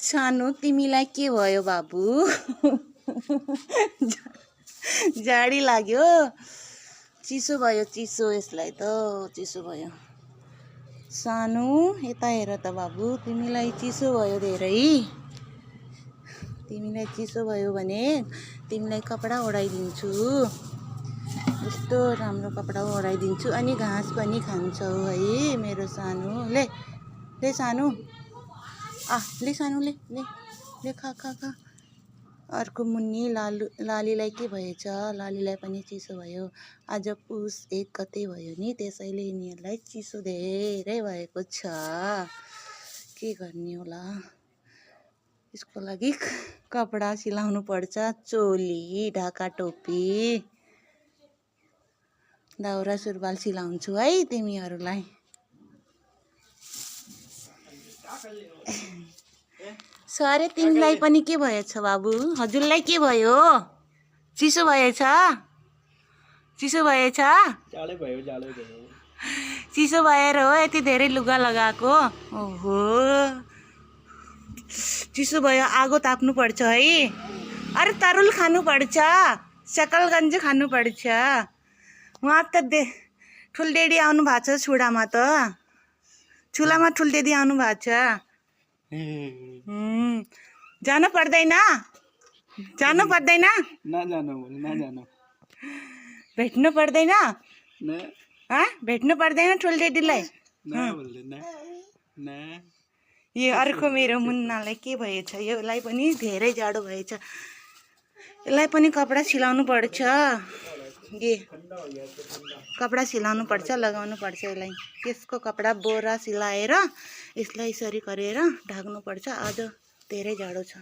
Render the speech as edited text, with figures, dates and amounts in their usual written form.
सानो तिमीलाई के भयो बाबु? जाडी लाग्यो, चिसो भयो, चिसो। यसलाई त चिसो भयो। सानो यता हेर त बाबु, तिमीलाई चिसो भयो धेरै। तिमीलाई चिसो भयो भने तिमीलाई कपडा ओढाइदिन्छु। यस्तो राम्रो कपडा ओढाइदिन्छु अनि घाँस पनि खान्छौ है मेरो सानो। ले ले सानो, ले सानो, ले ले ले खा खा खा। अर्को मुन्नी लालीलाई के भएछ? लालीलाई पनि चिसो भयो। आज पुस 1 गते भयो नि, त्यसैले यिनीहरूलाई चिसो धेरै भएको छ। के गर्ने होला? यसको लागि कपडा सिलाउनु पर्छ। चोली, ढाका टोपी, दाउरा सुरुवाल सिलाउँछु है तिमीहरूलाई। सरे तिमीलाई पनि के भएछ बाबु? हजुरलाई के भयो? चिसो भएछ? चिसो भएछ? चिसो भएर हो यति धेरै लुगा लगाएको? ओहो, चिसो भयो। आगो ताप्नु पर्छ है। अरे तरुल खानु पर्छ, सकलगञ्ज खानु पर्छ। उहाँ त ठुलडेडी आउनु भएको छ छुडामा त। चुलामा ठुलडेडी आउनु भएको छ। जानु पर्दैन? जानु पर्दैन? भेट्नु पर्दैन? भेट्नु पर्दैन ठुलडेडीलाई? यो अर्को मेरो मुन्नालाई के भएछ? यसलाई पनि धेरै जाडो भएछ। यसलाई पनि कपडा सिलाउनु पर्छ। कपडा सिलाउनु पर्छ, लगाउनु पर्छ यसलाई। त्यसको कपडा बोरा सिलाएर यसलाई यसरी गरेर ढाक्नु पर्छ। आज धेरै जाडो छ।